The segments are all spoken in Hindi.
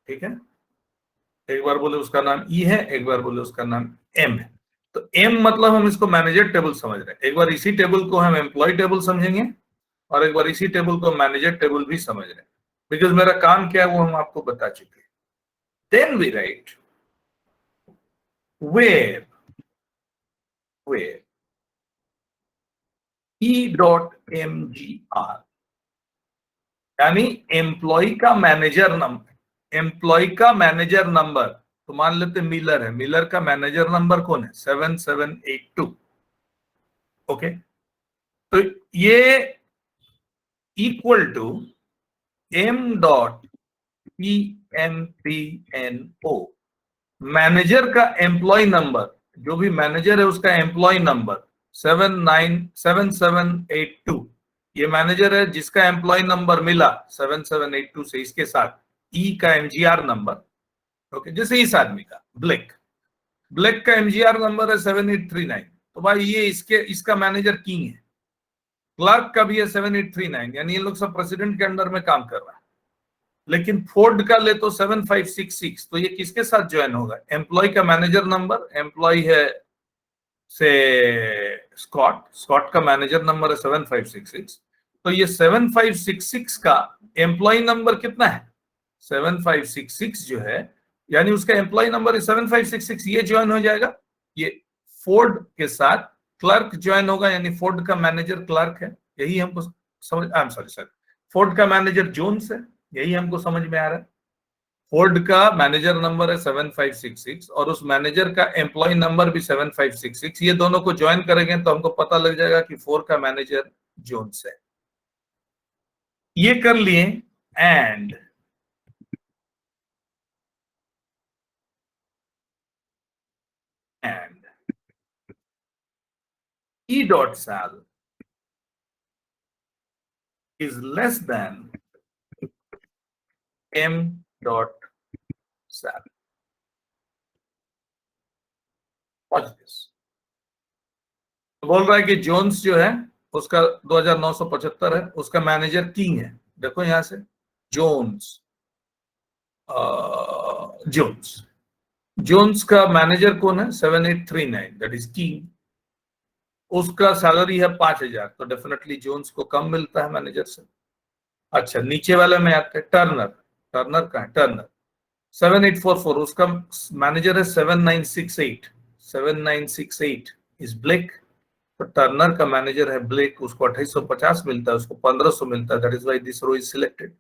ठीक है, एक बार बोले उसका नाम ई है, एक बार बोले उसका नाम एम है। तो एम मतलब हम इसको मैनेजर टेबल समझ रहे हैं, एक बार इसी टेबल को हम एम्प्लॉय टेबल समझेंगे और एक बार इसी टेबल को मैनेजर टेबल भी समझ रहे हैं, बिकॉज मेरा काम क्या है वो हम आपको बता चुके हैं। Then we write where E dot M G R, यानी एम्प्लॉय का मैनेजर नंबर, एम्प्लॉय का मैनेजर नंबर। तो मान लेते मिलर है, मिलर का मैनेजर नंबर कौन है? 7782। ओके, तो ये equal to M dot P M P N O, manager का एम्प्लॉय नंबर, जो भी मैनेजर है उसका एम्प्लॉय नंबर 7782। ये मैनेजर है जिसका एम्प्लॉय नंबर मिला 7782 से, इसके साथ ई का एमजीआर नंबर। ओके, जैसे इस आदमी का ब्लैक, ब्लैक का एमजीआर नंबर है 7839, तो भाई ये इसका मैनेजर किंग है। क्लार्क का भी है 7839, यानी ये लोग सब प्रेसिडेंट के अंडर में काम कर रहा है। लेकिन फोर्ड का ले तो 7566, तो ये किसके साथ ज्वाइन होगा? एम्प्लॉय का मैनेजर नंबर, एम्प्लॉय है से स्कॉट, स्कॉट का मैनेजर नंबर है 7566, तो ये 7566 का एम्प्लॉय नंबर कितना है? 7566 जो है, यानी उसका एम्प्लॉय नंबर है 7566, ये ज्वाइन हो जाएगा, ये फोर्ड के साथ क्लर्क ज्वाइन होगा, यानी फोर्ड का मैनेजर क्लर्क है, यही हमको समझ, I am sorry sir, Ford का मैनेजर जोन्स है, यही हमको समझ में आ रहा है। फोर्ड का मैनेजर नंबर है 7566 और उस मैनेजर का एम्प्लॉय नंबर भी 7566, ये दोनों को ज्वाइन करेंगे तो हमको पता लग जाएगा कि फोर्ड का मैनेजर जोन्स है। ये कर लिए, and E dot sal is less than M dot sal. Watch this. तो बोल रहा है कि जोन्स जो है उसका 2975 है, उसका मैनेजर किंग है। देखो यहां से जोन्स, जोन्स, जोन्स का मैनेजर कौन है? 7839, दैट इज किंग। उसका सैलरी है 5000, तो डेफिनेटली जोन्स को कम मिलता है मैनेजर से। अच्छा, नीचे वाले में आते हैं टर्नर, टर्नर का है टर्नर 7844, उसका मैनेजर है 7968, 7968 इज ब्लेक। तो टर्नर का मैनेजर है ब्लेक, उसको 2850 मिलता है, उसको 1500 मिलता है, that is why this row is selected.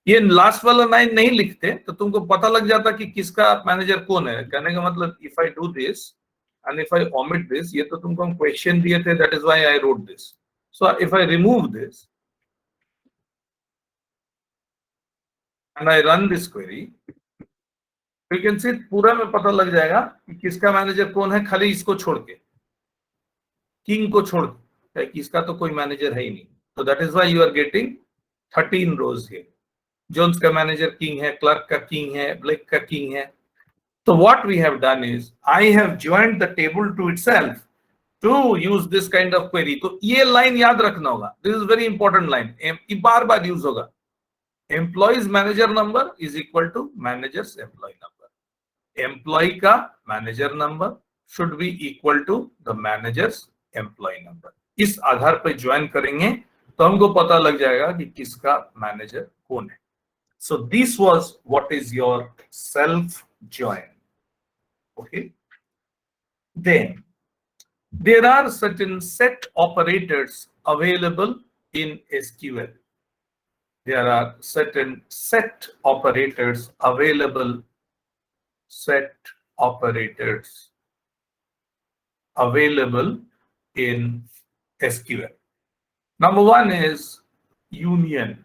ये लास्ट वाला लाइन नहीं लिखते तो तुमको पता लग जाता कि किसका मैनेजर कौन है। कहने का मतलब if I do this and if I omit this, ये तो तुमको हम क्वेश्चन दिए थे, that is why I wrote this. So if I remove this and I run this query, you can see पूरा में पता लग जाएगा कि किसका मैनेजर कौन है, खाली इसको छोड़ के, किंग को छोड़ के, इसका तो कोई मैनेजर है ही नहीं। तो that is why you are getting 13 rows here. Jones का मैनेजर किंग है, क्लर्क का किंग है, ब्लेक का किंग है। So what we have done is I have joined the table to itself to use this kind of query. तो ये लाइन याद रखना होगा, this is very important line, ये बार बार यूज होगा। Employees manager number is equal to manager's employee number. Employee का manager number should be equal to the manager's employee number. इस आधार पर ज्वाइन करेंगे तो हमको पता लग जाएगा कि किसका मैनेजर कौन है। So this was what is your self join. Okay, then there are certain set operators available in SQL. There are certain set operators available, set operators available in SQL. Number one is union.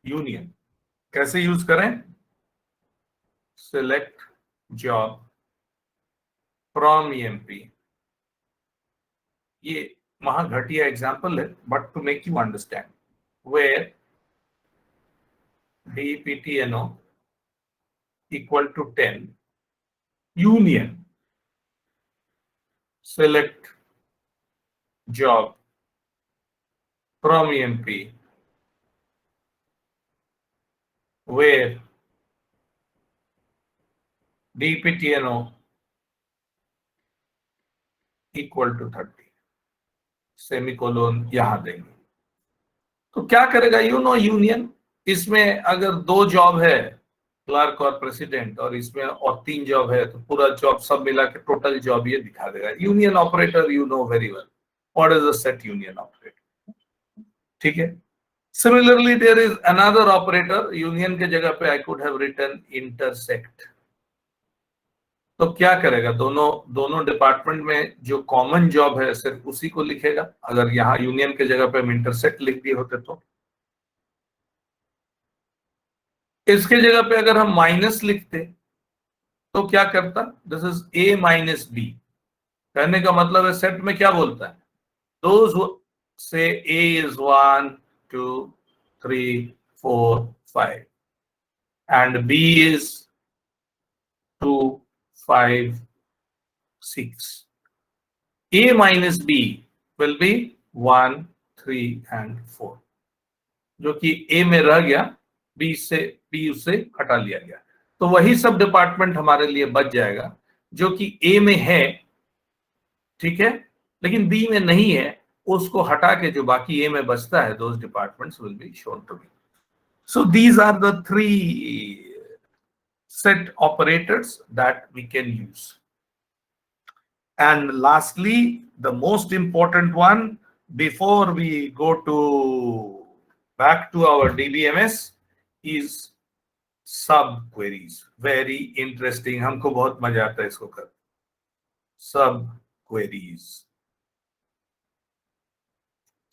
Union कैसे यूज करें? Select job from EMP. ये महा घटिया एग्जाम्पल है, but to make you understand, where DPTNO equal to 10, union select job from EMP where dptno equal to 30 semicolon यहां देंगे। तो क्या करेगा यूनियन, इसमें अगर 2 जॉब है क्लर्क और प्रेसिडेंट और इसमें और 3 जॉब है तो पूरा जॉब सब मिला के टोटल जॉब ये दिखा देगा। Union operator you know very well what is a set union operator, ठीक है। Similarly there is another operator, union के जगह पे I could have written intersect. तो क्या करेगा, दोनों डिपार्टमेंट में जो कॉमन जॉब है सिर्फ उसी को लिखेगा। अगर यहाँ यूनियन के जगह पे हम इंटरसेक्ट लिख दिए होते तो इसके जगह पे अगर हम माइनस लिखते तो क्या करता, this is A minus B. कहने का मतलब है सेट में क्या बोलता है, दोज से ए is 1 2 3 4 5 and B is 2 5 6, A minus B will be 1 3 and 4, जो कि A में रह गया, B उससे हटा लिया गया। तो वही सब डिपार्टमेंट हमारे लिए बच जाएगा जो कि A में है, ठीक है, लेकिन B में नहीं है, उसको हटा के जो बाकी A में बचता है those departments will be shown to be. So these are the 3 set operators that we can use. And lastly, the most important one before we go back to our DBMS is sub queries. Very interesting, हमको बहुत मजा आता है इसको कर। Sub queries.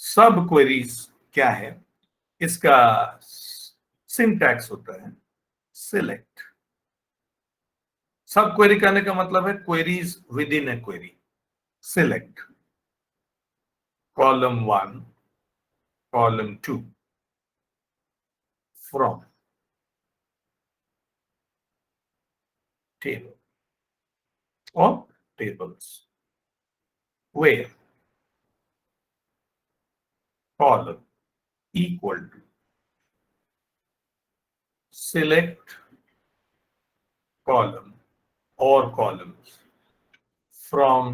Sub queries क्या है, इसका सिंटैक्स होता है select. सब क्वेरी करने का मतलब है queries within a query. Select column 1 column 2 from table और tables where column equal to select column or columns from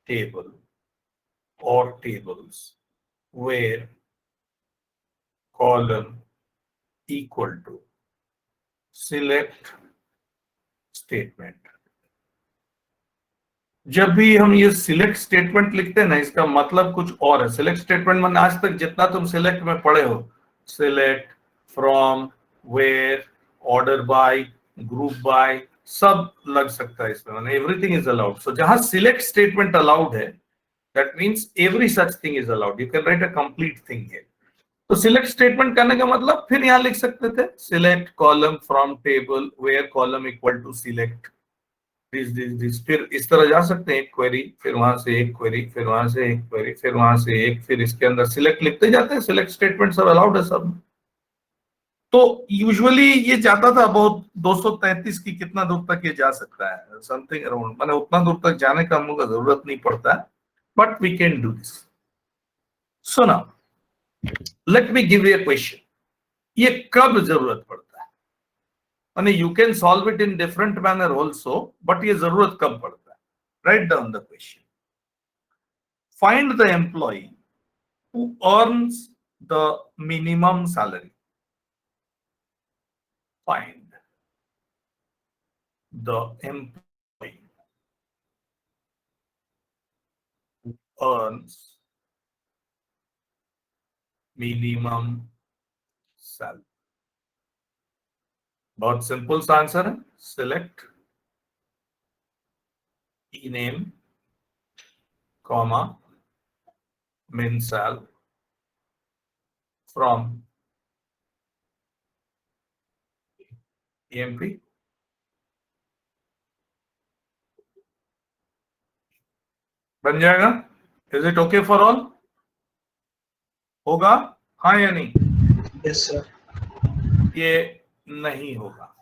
table or tables where column equal to select statement। जब भी हम ये सिलेक्ट स्टेटमेंट लिखते हैं ना, इसका मतलब कुछ और है। सिलेक्ट स्टेटमेंट में आज तक जितना तुम सिलेक्ट में पढ़े हो, select, from, where, order by, group by, सब लग सकता है इसमें, मतलब एवरीथिंग इज अलाउड। सो जहां सिलेक्ट स्टेटमेंट अलाउड है, that means every such thing is allowed, you can write a complete thing here. तो सिलेक्ट स्टेटमेंट करने का मतलब फिर यहां लिख सकते थे select column from table where column equal to select this. फिर इस तरह जा सकते हैं, एक क्वेरी, फिर वहां से एक क्वेरी, फिर वहां से एक क्वेरी, फिर वहां से एक, फिर इसके अंदर सिलेक्ट लिखते जाते हैं। सिलेक्ट स्टेटमेंट सब अलाउड है सब। तो यूजुअली ये जाता था बहुत 233 की कितना दूर तक ये जा सकता है, समथिंग अराउंड, मैंने उतना दूर तक जाने का हम लोग का जरूरत नहीं पड़ता है, but we can do this. So now let me give you a question, ये कब जरूरत पड़ता है, माने you can solve it in different manner also, but ये जरूरत कब पड़ता है। Write down the question, find the employee who earns the minimum salary. Find the employee who earns minimum salary। बहुत सिंपल सा आंसर है, select E name comma min sal from EMP। बन जाएगा। Is it okay for all? होगा हाँ या नहीं? Yes sir. ये नहीं होगा।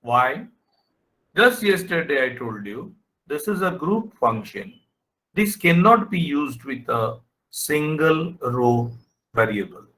Why? Just yesterday I told you this is a group function. This cannot be used with a single row variable.